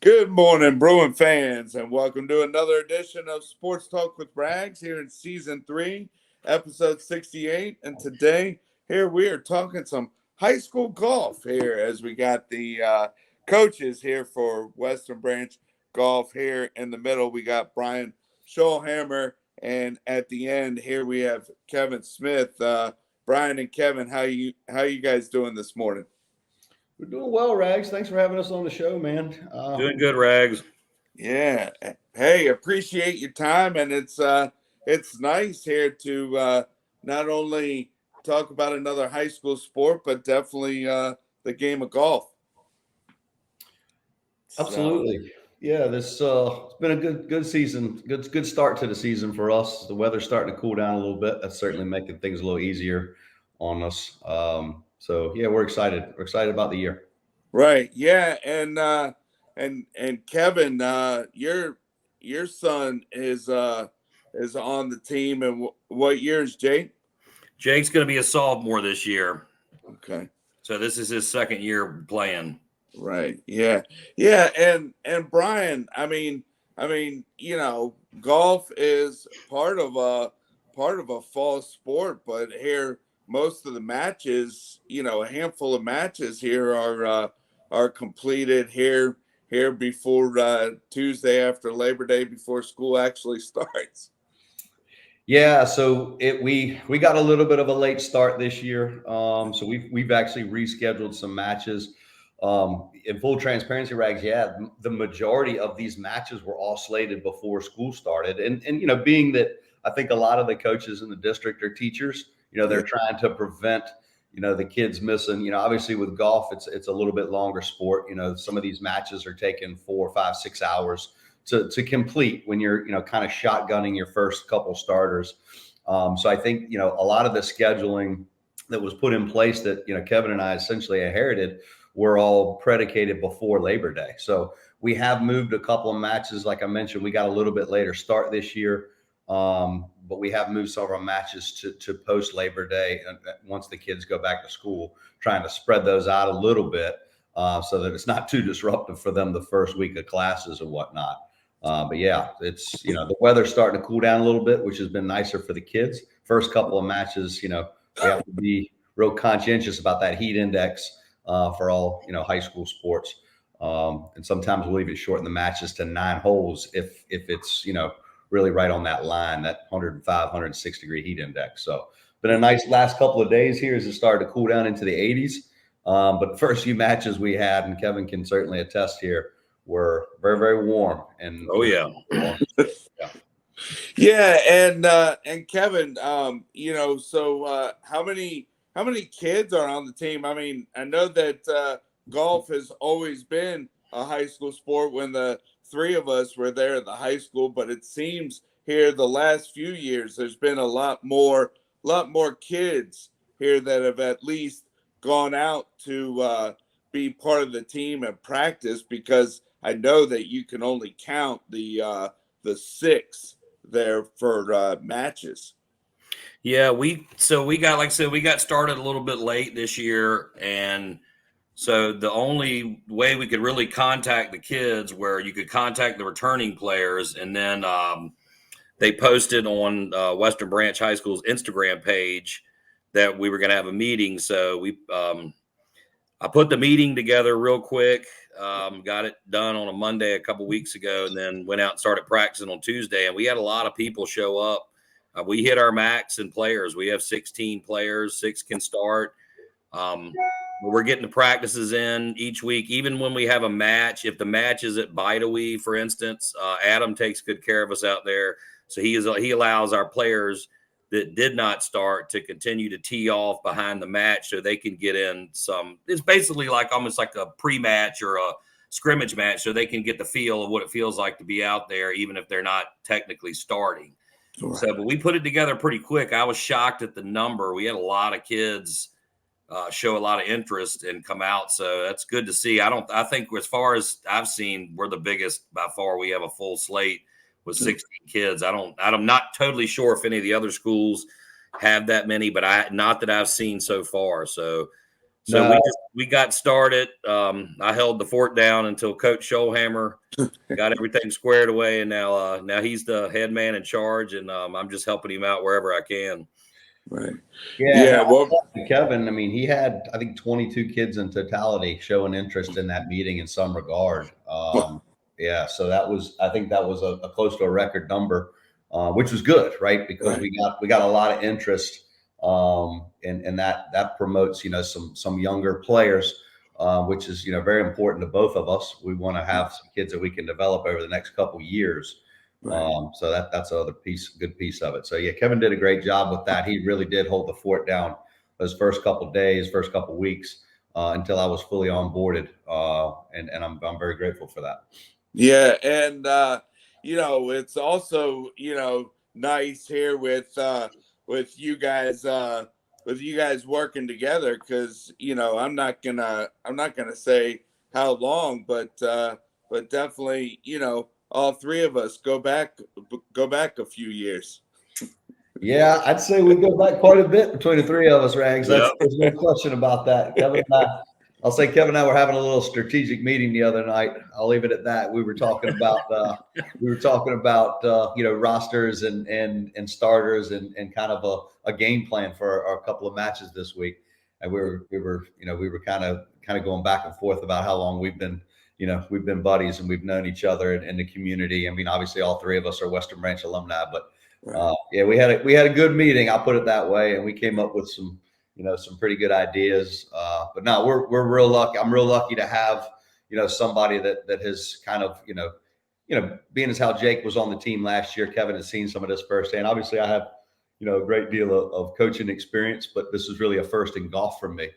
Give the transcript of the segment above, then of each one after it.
Good morning, Bruin fans, and welcome to another edition of Sports Talk with Rags here in Season 3, Episode 68. And today, here we are talking some high school golf here as we got the coaches here for Western Branch Golf here in the middle. We got Brian Schollhammer, and at the end here we have Kevin Smith. Brian and Kevin, how you guys doing this morning? We're doing well, Rags. Thanks for having us on the show, man. Doing good, Rags. Yeah. Hey, appreciate your time, and it's nice here to not only talk about another high school sport, but definitely the game of golf. Absolutely. Yeah, this it's been a good season. Good start to the season for us. The weather's starting to cool down a little bit. That's certainly making things a little easier on us. So yeah, we're excited. We're excited about the year. Right. Yeah, and Kevin, your son is on the team, and what year is Jake? Jake's going to be a sophomore this year. Okay. So this is his second year playing. Right. Yeah. Yeah. And Brian, I mean, golf is part of a fall sport, but here most of the matches, a handful of matches here are completed here before Tuesday after Labor Day, before school actually starts. Yeah, so we got a little bit of a late start this year. So we've actually rescheduled some matches. In full transparency, Rags, yeah, the majority of these matches were all slated before school started. And being that I think a lot of the coaches in the district are teachers, they're trying to prevent, the kids missing, obviously with golf, it's a little bit longer sport. Some of these matches are taking 4, 5, 6 hours to complete when you're, kind of shotgunning your first couple starters. So I think, a lot of the scheduling that was put in place that, Kevin and I essentially inherited were all predicated before Labor Day. So we have moved a couple of matches. Like I mentioned, we got a little bit later start this year. But we have moved some of our matches to post Labor Day once the kids go back to school, trying to spread those out a little bit so that it's not too disruptive for them the first week of classes and whatnot. But yeah, it's, the weather's starting to cool down a little bit, which has been nicer for the kids. First couple of matches, we have to be real conscientious about that heat index for all, high school sports. And sometimes we'll even shorten the matches to 9 holes if it's, really right on that line, that 105, 106 degree heat index. So been a nice last couple of days here as it started to cool down into the 80s. But the first few matches we had, and Kevin can certainly attest here, were very, very warm. And oh yeah. Yeah, and Kevin, so how many kids are on the team? I mean, I know that golf has always been a high school sport when the 3 of us were there at the high school, but it seems here the last few years there's been a lot more kids here that have at least gone out to be part of the team and practice, because I know that you can only count the 6 there for matches. Yeah, we got, like I said, we got started a little bit late this year, and so the only way we could really contact the kids, where you could contact the returning players, and then they posted on Western Branch High School's Instagram page that we were going to have a meeting. So I put the meeting together real quick, got it done on a Monday a couple weeks ago, and then went out and started practicing on Tuesday. And we had a lot of people show up. We hit our max in players. We have 16 players, 6 can start. We're getting the practices in each week, even when we have a match. If the match is at Bidawee, for instance, Adam takes good care of us out there. So he allows our players that did not start to continue to tee off behind the match so they can get in some. It's basically almost like a pre-match or a scrimmage match, so they can get the feel of what it feels like to be out there, even if they're not technically starting. Right. So, but we put it together pretty quick. I was shocked at the number. We had a lot of kids show a lot of interest and come out. So that's good to see. I think as far as I've seen, we're the biggest by far. We have a full slate with 16 kids. I'm not totally sure if any of the other schools have that many, but not that I've seen so far. So So No. we got started. I held the fort down until Coach Schollhammer got everything squared away, and now he's the head man in charge, and I'm just helping him out wherever I can. Right. Yeah, Yeah. no, Well, Kevin, I mean, he had, I think, 22 kids in totality showing interest in that meeting in some regard. Yeah, so I think that was a close to a record number, which was good, right? Because right. we got a lot of interest, and that promotes, some younger players, which is, very important to both of us. We want to have some kids that we can develop over the next couple years. Right. So that's another good piece of it. So yeah, Kevin did a great job with that. He really did hold the fort down those first couple of days, first couple of weeks, until I was fully onboarded. And I'm very grateful for that. Yeah, and it's also nice here with you guys working together, because I'm not gonna say how long, but definitely all three of us go back a few years. Yeah, I'd say we go back quite a bit between the three of us, Rags. Yep. There's no question about that. I'll say Kevin and I were having a little strategic meeting the other night. I'll leave it at that. We were talking about rosters and starters and kind of a game plan for a couple of matches this week. And we were kind of going back and forth about how long we've been buddies and we've known each other in the community. I mean, obviously all three of us are Western Branch alumni, but yeah, we had a good meeting. I'll put it that way, and we came up with some pretty good ideas. But no, we're real lucky. I'm real lucky to have somebody that has kind of being as how Jake was on the team last year. Kevin has seen some of this firsthand. Obviously, I have a great deal of coaching experience, but this is really a first in golf for me.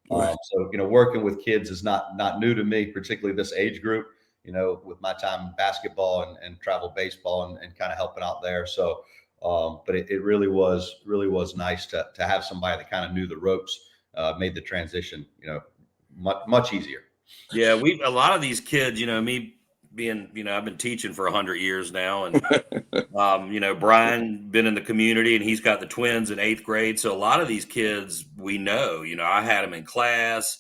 Right. So working with kids is not new to me, particularly this age group. With my time in basketball and travel baseball and kind of helping out there. So, but it really was nice to have somebody that kind of knew the ropes, made the transition, much easier. Yeah, a lot of these kids, me being, I've been teaching for 100 years now, and Brian been in the community, and he's got the twins in 8th grade. So a lot of these kids we know, I had them in class,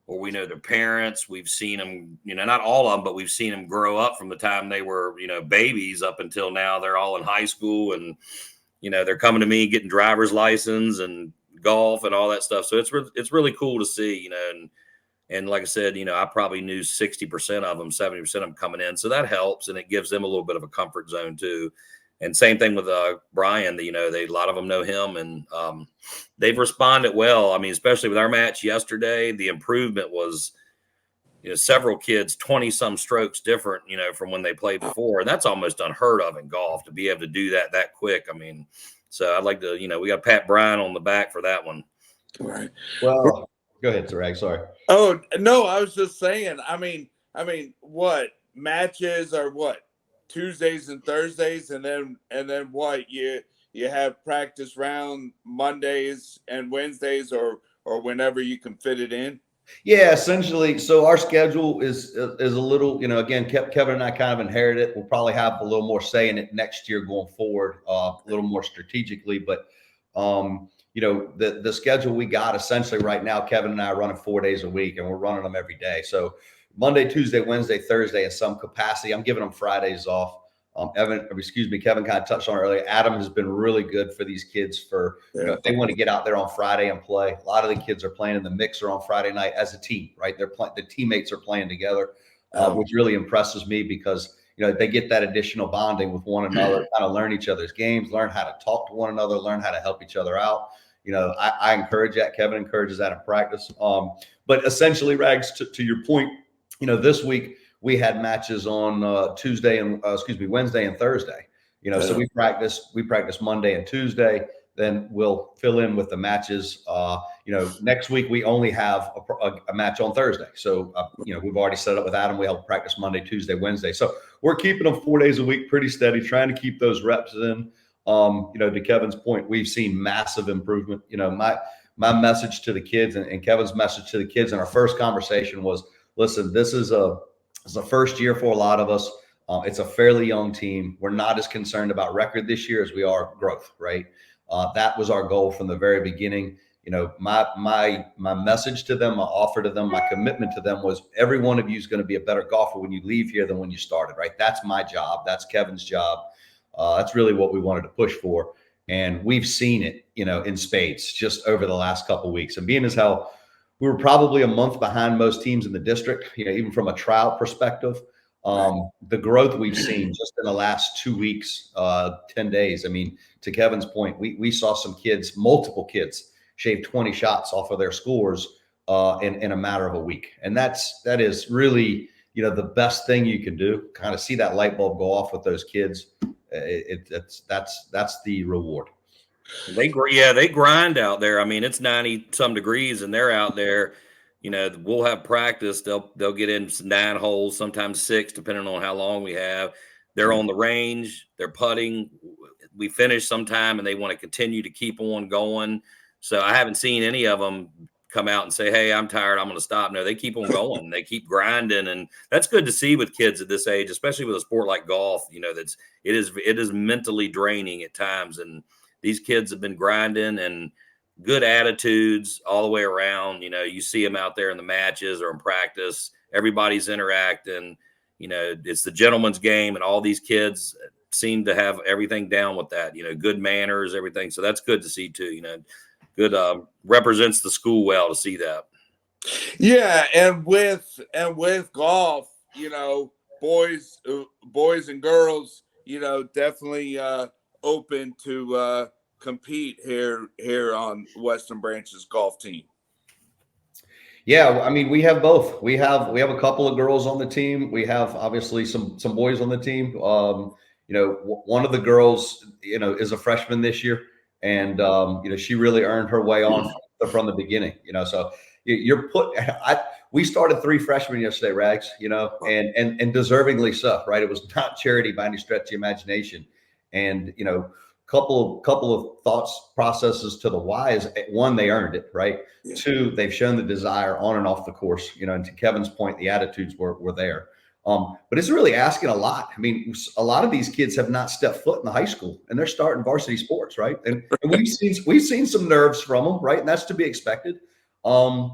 or we know their parents. We've seen them, not all of them, but we've seen them grow up from the time they were, babies up until now. They're all in high school, and, they're coming to me getting driver's license and golf and all that stuff. So it's really cool to see, and like I said, I probably knew 60% of them, 70% of them coming in. So that helps, and it gives them a little bit of a comfort zone too. And same thing with Brian, a lot of them know him, and they've responded well. I mean, especially with our match yesterday, the improvement was, several kids 20 some strokes different, from when they played before. And that's almost unheard of in golf, to be able to do that quick. I mean, so I'd like to, we got to pat Brian on the back for that one. Right. Well, go ahead, Sir Rag. Sorry. Oh no, I was just saying. I mean, what matches are what? Tuesdays and Thursdays, and then what, you have practice round Mondays and Wednesdays, or whenever you can fit it in. Yeah, essentially. So our schedule is a little, again, Kevin and I kind of inherited it. We'll probably have a little more say in it next year going forward, a little more strategically. But the schedule we got essentially right now, Kevin and I are running 4 days a week, and we're running them every day. So Monday, Tuesday, Wednesday, Thursday in some capacity. I'm giving them Fridays off. Kevin kind of touched on it earlier. Adam has been really good for these kids if they want to get out there on Friday and play. A lot of the kids are playing in the mixer on Friday night as a team, right? The teammates are playing together, which really impresses me because, they get that additional bonding with one another, kind of learn each other's games, learn how to talk to one another, learn how to help each other out. I encourage that. Kevin encourages that in practice. But essentially, Rags, to your point, this week we had matches on Wednesday and Thursday. So we practice Monday and Tuesday. Then we'll fill in with the matches. Next week we only have a match on Thursday. So we've already set up with Adam. We help practice Monday, Tuesday, Wednesday. So we're keeping them 4 days a week, pretty steady, trying to keep those reps in. To Kevin's point, we've seen massive improvement. My message to the kids and Kevin's message to the kids in our first conversation was, listen, this is the first year for a lot of us. It's a fairly young team. We're not as concerned about record this year as we are growth, right? That was our goal from the very beginning. my message to them, my offer to them, my commitment to them was every one of you is going to be a better golfer when you leave here than when you started, right? That's my job. That's Kevin's job. That's really what we wanted to push for. And we've seen it, in spades just over the last couple of weeks. And being as how we were probably a month behind most teams in the district, even from a trial perspective, the growth we've seen just in the last 2 weeks, 10 days. I mean, to Kevin's point, we saw some kids, multiple kids, shave 20 shots off of their scores in a matter of a week. And that is really, the best thing you can do, kind of see that light bulb go off with those kids. That's the reward. They grind out there. I mean, it's 90 some degrees and they're out there. We'll have practice. They'll get in 9 holes, sometimes 6, depending on how long we have. They're on the range. They're putting. We finish sometime, and they want to continue to keep on going. So I haven't seen any of them come out and say, "Hey, I'm tired. I'm going to stop." No, they keep on going. They keep grinding, and that's good to see with kids at this age, especially with a sport like golf. It is mentally draining at times, and these kids have been grinding and good attitudes all the way around. You see them out there in the matches or in practice. Everybody's interacting. It's the gentleman's game, and all these kids seem to have everything down with that. Good manners, everything. So that's good to see too. Good represents the school well to see that. Yeah, and with golf, boys and girls, definitely open to compete here on Western Branch's golf team. Yeah, I mean, we have both. We have a couple of girls on the team. We have obviously some boys on the team. One of the girls, is a freshman this year, and she really earned her way on from the beginning. So we started 3 freshmen yesterday, Rags. And deservingly so, right? It was not charity by any stretch of the imagination, and couple of thoughts processes to the why is, 1, they earned it, right? Yeah. 2, they've shown the desire on and off the course, and to Kevin's point, the attitudes were there. But it's really asking a lot. I mean, a lot of these kids have not stepped foot in the high school, and they're starting varsity sports, right? And we've seen some nerves from them, right? And that's to be expected. But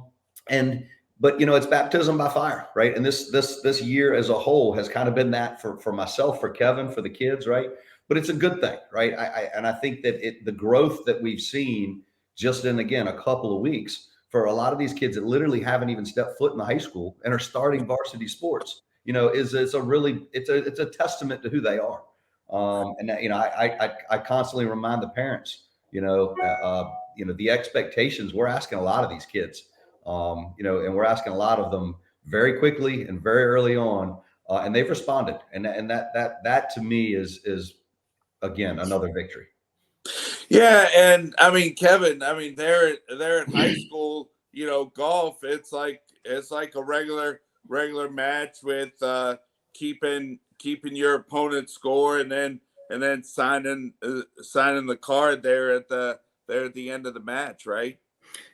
it's baptism by fire, right? And this year as a whole has kind of been that for myself, for Kevin, for the kids, right? But it's a good thing, right? I think that the growth that we've seen just in, again, a couple of weeks for a lot of these kids that literally haven't even stepped foot in the high school and are starting varsity sports, is a testament to who they are. I constantly remind the parents, the expectations. We're asking a lot of these kids, and we're asking a lot of them very quickly and very early on, and they've responded, and that to me is again another victory. Yeah, and I mean, Kevin, they're in high school, golf, it's like a regular match with keeping your opponent's score and then signing the card there at the end of the match, right?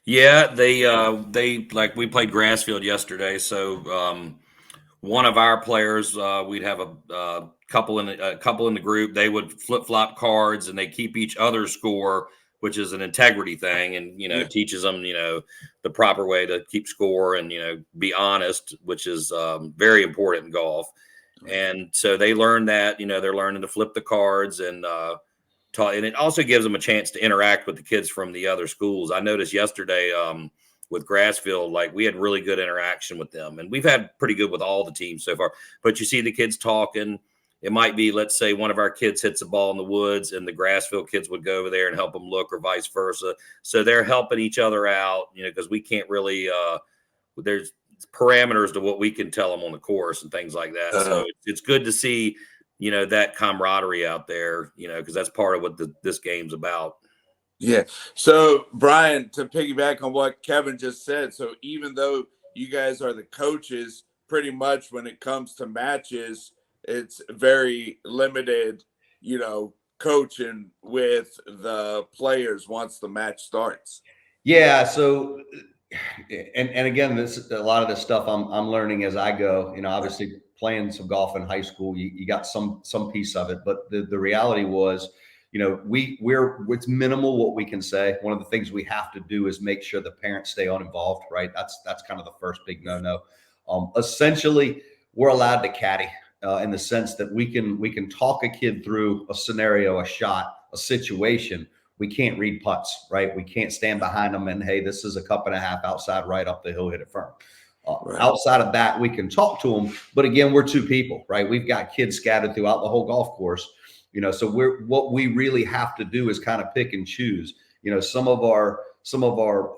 Yeah, they like, we played Grassfield yesterday, so one of our players, we'd have a couple in the group. They would flip-flop cards, and they keep each other's score, which is an integrity thing, and teaches them the proper way to keep score and be honest, which is very important in golf. And so they learn that. They're learning to flip the cards and and it also gives them a chance to interact with the kids from the other schools. I noticed yesterday with Grassfield, like, we had really good interaction with them, and we've had pretty good with all the teams so far. But you see the kids talking. It might be, let's say, one of our kids hits a ball in the woods, and the Grassfield kids would go over there and help them look, or vice versa. So they're helping each other out, because we can't really. There's parameters to what we can tell them on the course and things like that. So it's good to see, that camaraderie out there, because that's part of what this game's about. Yeah. So, Brian, to piggyback on what Kevin just said, so even though you guys are the coaches, pretty much when it comes to matches, it's very limited, coaching with the players once the match starts. Yeah. So, and again, a lot of this stuff I'm learning as I go. Obviously playing some golf in high school, you got some piece of it, but the reality was, it's minimal what we can say. One of the things we have to do is make sure the parents stay uninvolved, right? That's kind of the first big no. Essentially, we're allowed to caddy in the sense that we can talk a kid through a scenario, a shot, a situation. We can't read putts, right? We can't stand behind them and, hey, this is a cup and a half outside, right up the hill, hit it firm. Right. Outside of that, we can talk to them, but again, we're two people, right? We've got kids scattered throughout the whole golf course. So what we really have to do is kind of pick and choose. Some of our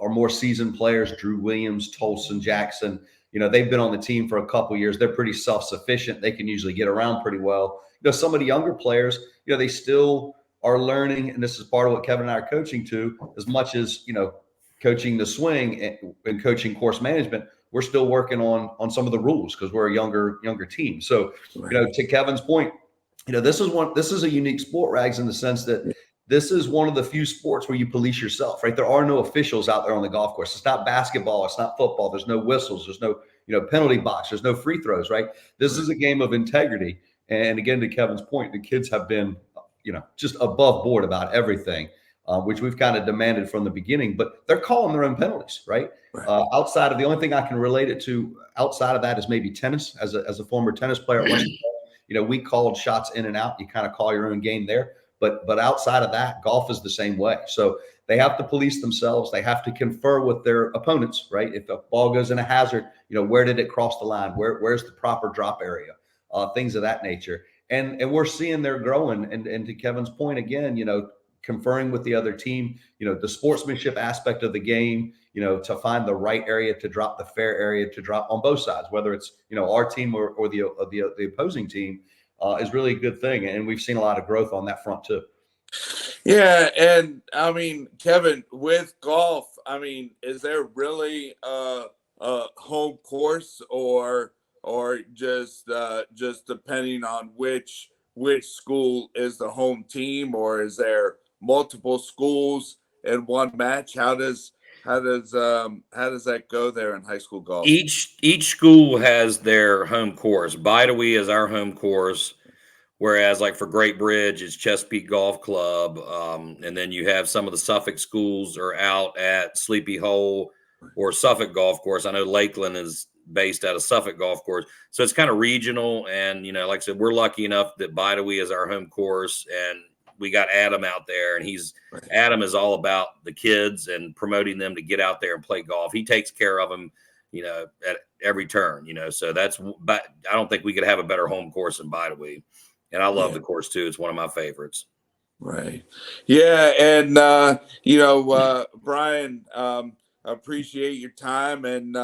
more seasoned players, Drew Williams, Tolson, Jackson, they've been on the team for a couple of years. They're pretty self-sufficient. They can usually get around pretty well. Some of the younger players, they still are learning, and this is part of what Kevin and I are coaching to, as much as coaching the swing and coaching course management. We're still working on some of the rules because we're a younger team. So, to Kevin's point, this is a unique sport, Rags, in the sense that this is one of the few sports where you police yourself, right? There are no officials out there on the golf course. It's not basketball. It's not football. There's no whistles. There's no, penalty box. There's no free throws, right? This is a game of integrity. And again, to Kevin's point, the kids have been, just above board about everything, which we've kind of demanded from the beginning, but they're calling their own penalties, right? Outside of the only thing I can relate it to outside of that is maybe tennis. As a former tennis player at Western, we called shots in and out. You kind of call your own game there. But outside of that, golf is the same way. So they have to police themselves. They have to confer with their opponents, right? If a ball goes in a hazard, where did it cross the line? Where's the proper drop area? Things of that nature. And we're seeing they're growing. And to Kevin's point again, conferring with the other team, the sportsmanship aspect of the game, to find the right area to drop, the fair area to drop on both sides, whether it's, our team or the opposing team, is really a good thing. And we've seen a lot of growth on that front too. Yeah. And I mean, Kevin, with golf, is there really a home course or just depending on which school is the home team, or is there multiple schools in one match? How does that go there in high school golf? Each school has their home course. Bidawee is our home course, whereas like for Great Bridge, it's Chesapeake Golf Club, and then you have some of the Suffolk schools are out at Sleepy Hole or Suffolk Golf Course. I know Lakeland is based out of Suffolk Golf Course, so it's kind of regional. And like I said, we're lucky enough that Bidawee is our home course, and we got Adam out there, and Adam is all about the kids and promoting them to get out there and play golf. He takes care of them, at every turn, so but I don't think we could have a better home course than Bidawee. And I love the course too. It's one of my favorites. Right. Yeah. And, Brian, appreciate your time, and,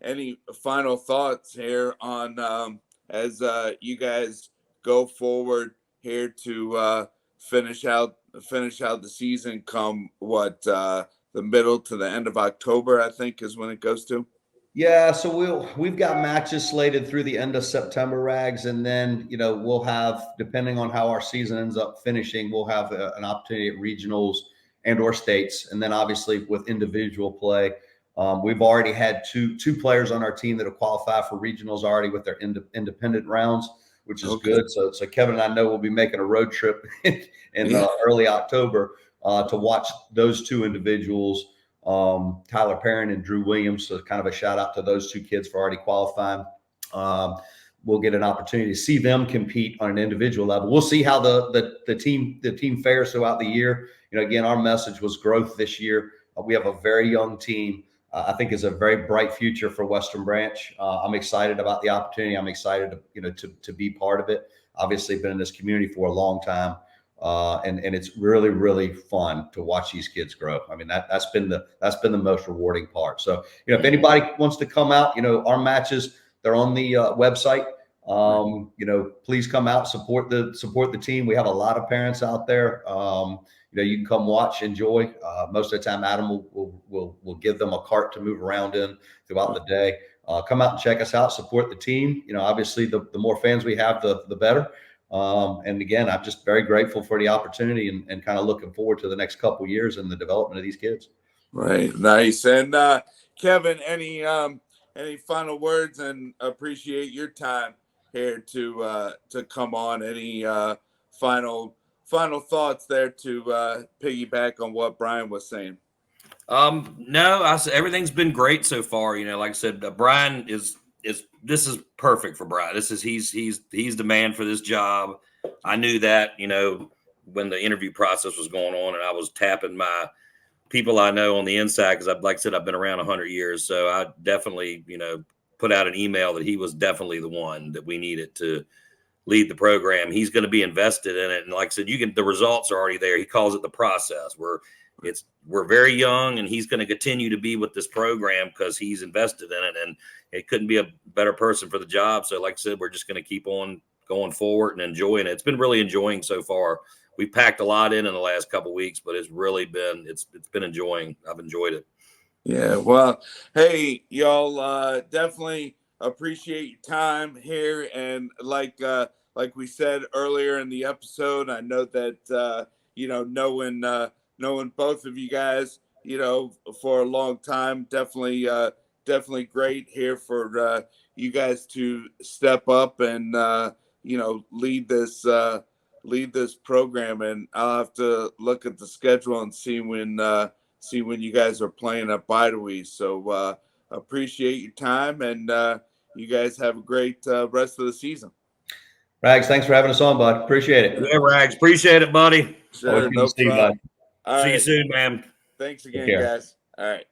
any final thoughts here on, as, you guys go forward here to finish out the season come the middle to the end of October, I think is when it goes to. Yeah, so we've got matches slated through the end of September, Rags, and then we'll have, depending on how our season ends up finishing, we'll have an opportunity at regionals and or states, and then obviously with individual play. We've already had two players on our team that have qualified for regionals already with their independent rounds, which is good. So Kevin and I know we'll be making a road trip in early October to watch those two individuals, Tyler Perrin and Drew Williams. So kind of a shout out to those two kids for already qualifying. We'll get an opportunity to see them compete on an individual level. We'll see how the team fares throughout the year. Again, our message was growth this year. We have a very young team. I think is a very bright future for Western Branch. I'm excited about the opportunity. I'm excited to be part of it. Obviously, been in this community for a long time, and it's really, really fun to watch these kids grow. That's been the most rewarding part. So if anybody wants to come out, our matches, they're on the website. Please come out, support the team. We have a lot of parents out there. You can come watch, enjoy. Most of the time, Adam will give them a cart to move around in throughout the day. Come out and check us out, support the team. Obviously, the more fans we have, the better. And again, I'm just very grateful for the opportunity and kind of looking forward to the next couple of years and the development of these kids. Right. Nice. And Kevin, any final words? And appreciate your time here to come on. Any final thoughts there to piggyback on what Brian was saying. No, I said everything's been great so far. Like I said, Brian is this is perfect for Brian. He's the man for this job. I knew that, when the interview process was going on, and I was tapping my people I know on the inside because, like I said, I've been around 100 years. So I definitely, put out an email that he was definitely the one that we needed to lead the program. He's going to be invested in it, and like I said, the results are already there. He calls it the process. We're very young, and he's going to continue to be with this program because he's invested in it, and it couldn't be a better person for the job. So like I said, we're just going to keep on going forward and enjoying it. It's been really enjoying so far. We packed a lot in the last couple of weeks, but it's really been, it's been enjoying. I've enjoyed it. Yeah. Well, hey, y'all, definitely appreciate your time here. And like we said earlier in the episode, I know that, knowing both of you guys, for a long time, definitely great here for you guys to step up and lead this program. And I'll have to look at the schedule and see when you guys are playing at Bidewee. So appreciate your time, and you guys have a great rest of the season. Rags, thanks for having us on, bud. Appreciate it. Yeah, Rags, appreciate it, buddy. Sure, no problem. See you, bud. See you soon, man. Thanks again, guys. All right.